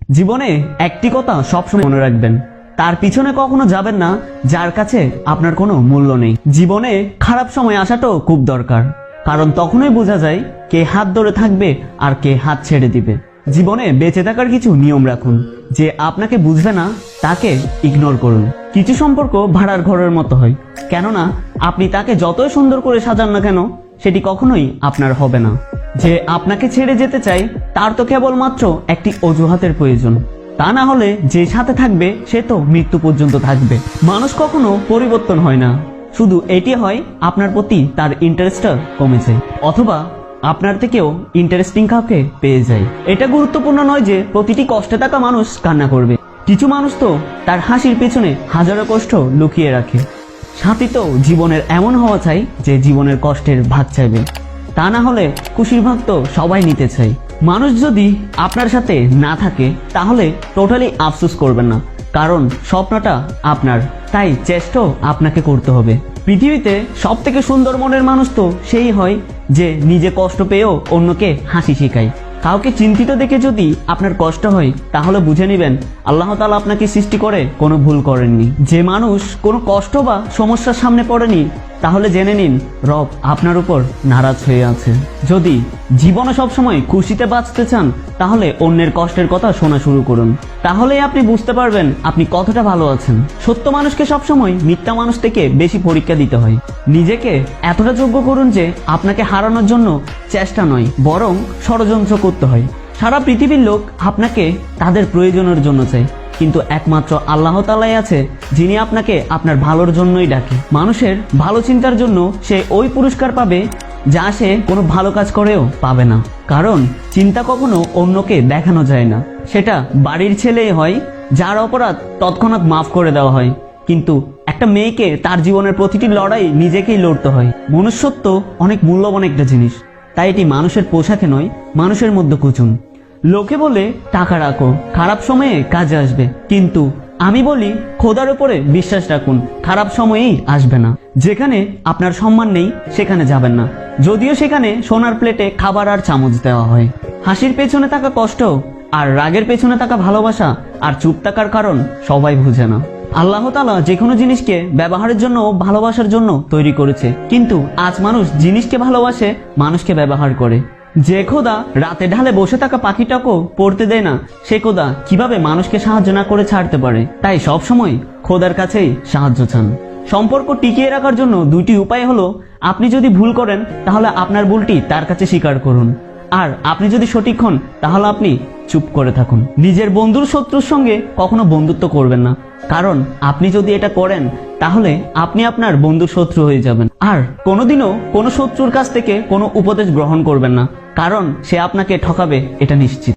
জীবনে একটি কথা সবসময় মনে রাখবেন, তার পিছনে কখনো যাবেন না যার কাছে আপনার কোনো মূল্য নেই। জীবনে খারাপ সময় আসাটাও খুব দরকার, কারণ তখনই বোঝা যায় কে হাত ধরে থাকবে আর কে হাত ছেড়ে দিবে। জীবনে বেঁচে থাকার কিছু নিয়ম রাখুন, যে আপনাকে বুঝবে না তাকে ইগনোর করুন। কিছু সম্পর্ক ভাড়ার ঘরের মতো হয়, কেননা আপনি তাকে যতই সুন্দর করে সাজান না কেন সেটি কখনোই আপনার হবে না। যে আপনাকে ছেড়ে যেতে চায় তার তো কেবলমাত্র একটি অজুহাতের প্রয়োজন, তা না হলে যে সাথে থাকবে সে তো মৃত্যু পর্যন্ত থাকবে। মানুষ কখনো পরিবর্তন হয় না, শুধু এটি হয় আপনার প্রতি তার ইন্টারেস্টটা কমে যায়, অথবা আপনার থেকেও ইন্টারেস্টিং কাউকে পেয়ে যায়। এটা গুরুত্বপূর্ণ নয় যে প্রতিটি কষ্টে থাকা মানুষ কান্না করবে। কিছু মানুষ তো তার হাসির পেছনে হাজারো কষ্ট লুকিয়ে রাখে। সাথী তো জীবনের এমন হওয়া চাই যে জীবনের কষ্টের ভাগ চাইবে, তা না হলে খুশির ভাগ তো সবাই নিতে চায়। মানুষ যদি আপনার সাথে না থাকে তাহলে টোটালি আফসোস করবেন না, কারণ স্বপ্নটা আপনার, তাই চেষ্টাও আপনাকে করতে হবে। পৃথিবীতে সব থেকে সুন্দর মনের মানুষ তো সেই হয় যে নিজে কষ্ট পেয়েও অন্যকে হাসি শেখায়। কাউকে চিন্তিত দেখে যদি আপনার কষ্ট হয় তাহলে বুঝে নেবেন আল্লাহ তাআলা আপনাকে সৃষ্টি করে কোনো ভুল করেননি। যে মানুষ কোনো কষ্ট বা সমস্যার সামনে পড়েনি তাহলে জেনে নিন রব আপনার উপর নারাজ হয়ে আছে। যদি জীবনে সবসময় খুশিতে বাঁচতে চান তাহলে অন্যের কষ্টের কথা শোনা শুরু করুন, তাহলেই আপনি বুঝতে পারবেন আপনি কতটা ভালো আছেন। সত্য মানুষকে সবসময় মিথ্যা মানুষ থেকে বেশি পরীক্ষা দিতে হয়। নিজেকে এতটা যোগ্য করুন যে আপনাকে হারানোর জন্য চেষ্টা নয় বরং ষড়যন্ত্র করতে হয়। সারা পৃথিবীর লোক আপনাকে তাদের প্রয়োজনের জন্য চায়, কিন্তু একমাত্র আল্লাহ তাআলাই আছে যিনি আপনাকে আপনার ভালোর জন্যই ডাকে। মানুষের ভালো চিন্তার জন্য সে ওই পুরস্কার পাবে যা সে কোনো ভালো কাজ করেও পাবে না, কারণ চিন্তা কখনো অন্যকে দেখানো যায় না। সেটা বাড়ির ছেলেই হয় যার অপরাধ তৎক্ষণাৎ মাফ করে দেওয়া হয়, কিন্তু একটা মেয়েকে তার জীবনের প্রতিটি লড়াই নিজেকেই লড়তে হয়। মনুষ্যত্ব অনেক মূল্যবান একটা জিনিস, তাই এটি মানুষের পোশাকে নয় মানুষের মধ্যে খুঁজুন। লোকে বলে টাকা রাখো, খারাপ সময়ে কাজে আসবে, কিন্তু আমি বলি খোদার উপরে বিশ্বাস রাখুন, খারাপ সময়েই আসবে না। যেখানে আপনার সম্মান নেই সেখানে যাবেন না, যদিও সেখানে সোনার প্লেটে খাবার আর চামচ দেওয়া হয়। হাসির পেছনে থাকা কষ্ট আর রাগের পেছনে থাকা ভালোবাসা আর চুপ থাকার কারণ সবাই বুঝে না। আল্লাহ তাআলা যে কোনো জিনিসকে ব্যবহারের জন্য ভালোবাসার জন্য তৈরি করেছে, কিন্তু আজ মানুষ জিনিসকে ভালোবাসে, মানুষকে ব্যবহার করে। যে খোদা রাতে ঢালে বসে থাকা পাখিটাকেও পড়তে দেয় না, সে খোদা কিভাবে মানুষকে সাহায্য না করে ছাড়তে পারে? তাই সব সময় খোদার কাছেই সাহায্য চান। সম্পর্ক টিকিয়ে রাখার জন্য দুইটি উপায় হলো, আপনি যদি ভুল করেন তাহলে আপনার ভুলটি তার কাছে স্বীকার করুন, আর আপনি যদি সঠিক হন তাহলে আপনি চুপ করে থাকুন। নিজের বন্ধুর শত্রুর সঙ্গে কখনো বন্ধুত্ব করবেন না, কারণ আপনি যদি এটা করেন তাহলে আপনি আপনার বন্ধুর শত্রু হয়ে যাবেন। আর কোনোদিনও কোনো শত্রুর কাছ থেকে কোনো উপদেশ গ্রহণ করবেন না, কারণ সে আপনাকে ঠকাবে এটা নিশ্চিত।